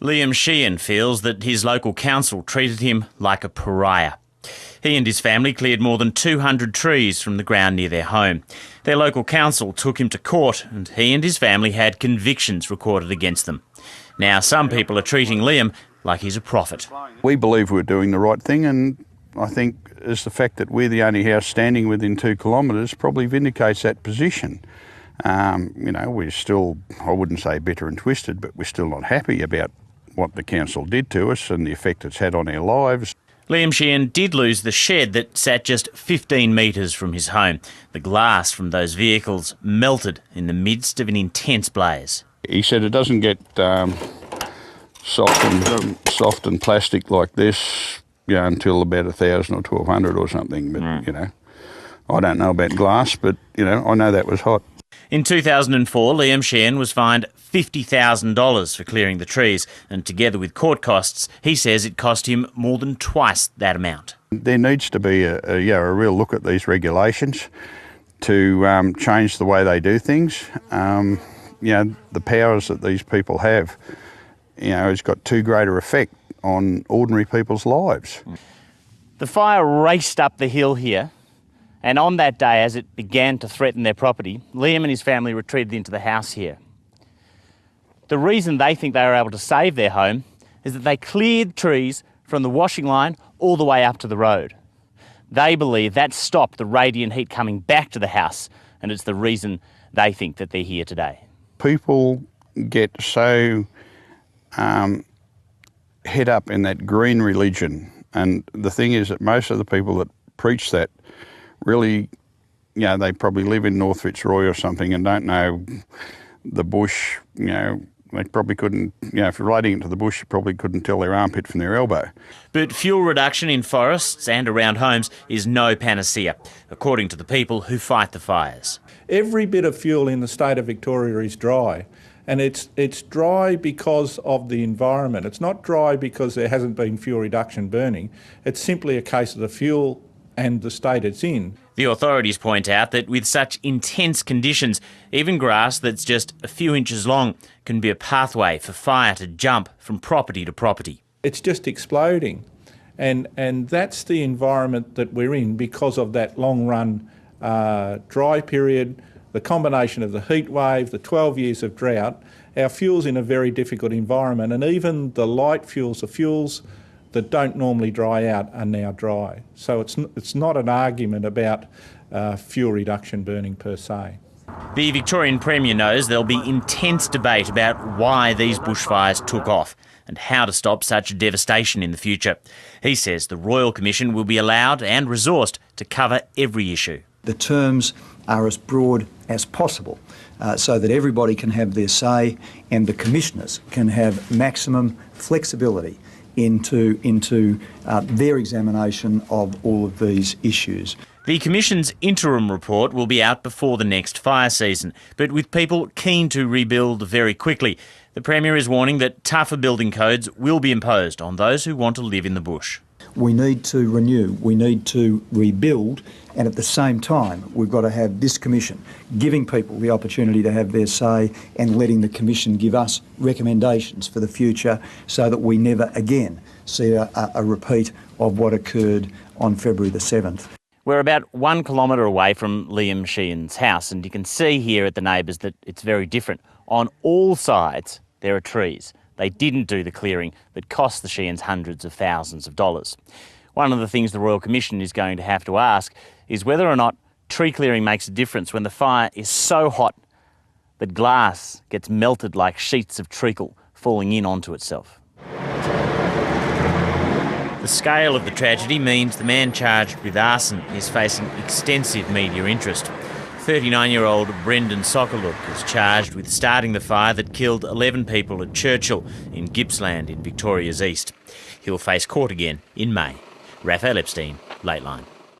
Liam Sheehan feels that his local council treated him like a pariah. He and his family cleared more than 200 trees from the ground near their home. Their local council took him to court and he and his family had convictions recorded against them. Now some people are treating Liam like he's a prophet. We believe we're doing the right thing, and I think it's the fact that we're the only house standing within 2 kilometres probably vindicates that position. We're still, I wouldn't say bitter and twisted, but we're still not happy about what the council did to us and the effect it's had on our lives. Liam Sheehan did lose the shed that sat just 15 metres from his home. The glass from those vehicles melted in the midst of an intense blaze. He said it doesn't get soft and plastic like this until about 1,000 or 1,200 or something. But, I don't know about glass, but, I know that was hot. In 2004, Liam Sheehan was fined $50,000 for clearing the trees, and together with court costs, he says it cost him more than twice that amount. There needs to be a real look at these regulations to change the way they do things. The powers that these people have, it's got too great a effect on ordinary people's lives. The fire raced up the hill here, and on that day, as it began to threaten their property, Liam and his family retreated into the house here. The reason they think they were able to save their home is that they cleared trees from the washing line all the way up to the road. They believe that stopped the radiant heat coming back to the house, and it's the reason they think that they're here today. People get so head up in that green religion, and the thing is that most of the people that preach that really, they probably live in North Fitzroy or something and don't know the bush. They probably couldn't, if you're relating it to the bush, you probably couldn't tell their armpit from their elbow. But fuel reduction in forests and around homes is no panacea, according to the people who fight the fires. Every bit of fuel in the state of Victoria is dry, and it's dry because of the environment. It's not dry because there hasn't been fuel reduction burning. It's simply a case of the fuel and the state it's in. The authorities point out that with such intense conditions, even grass that's just a few inches long can be a pathway for fire to jump from property to property. It's just exploding, and that's the environment that we're in because of that long run dry period, the combination of the heat wave, the 12 years of drought. Our fuel's in a very difficult environment, and even the light fuels, the fuels that don't normally dry out, are now dry. So it's not an argument about fuel reduction burning per se. The Victorian Premier knows there'll be intense debate about why these bushfires took off and how to stop such devastation in the future. He says the Royal Commission will be allowed and resourced to cover every issue. The terms are as broad as possible so that everybody can have their say and the commissioners can have maximum flexibility into their examination of all of these issues. The Commission's interim report will be out before the next fire season, but with people keen to rebuild very quickly, the Premier is warning that tougher building codes will be imposed on those who want to live in the bush. We need to renew, we need to rebuild, and at the same time we've got to have this Commission giving people the opportunity to have their say and letting the Commission give us recommendations for the future so that we never again see a repeat of what occurred on February the 7th. We're about 1 kilometre away from Liam Sheehan's house, and you can see here at the neighbours that it's very different. On all sides there are trees. They didn't do the clearing that cost the Sheehans hundreds of thousands of dollars. One of the things the Royal Commission is going to have to ask is whether or not tree clearing makes a difference when the fire is so hot that glass gets melted like sheets of treacle falling in onto itself. The scale of the tragedy means the man charged with arson is facing extensive media interest. 39-year-old Brendan Sockerlook is charged with starting the fire that killed 11 people at Churchill in Gippsland in Victoria's east. He'll face court again in May. Raphael Epstein, Lateline.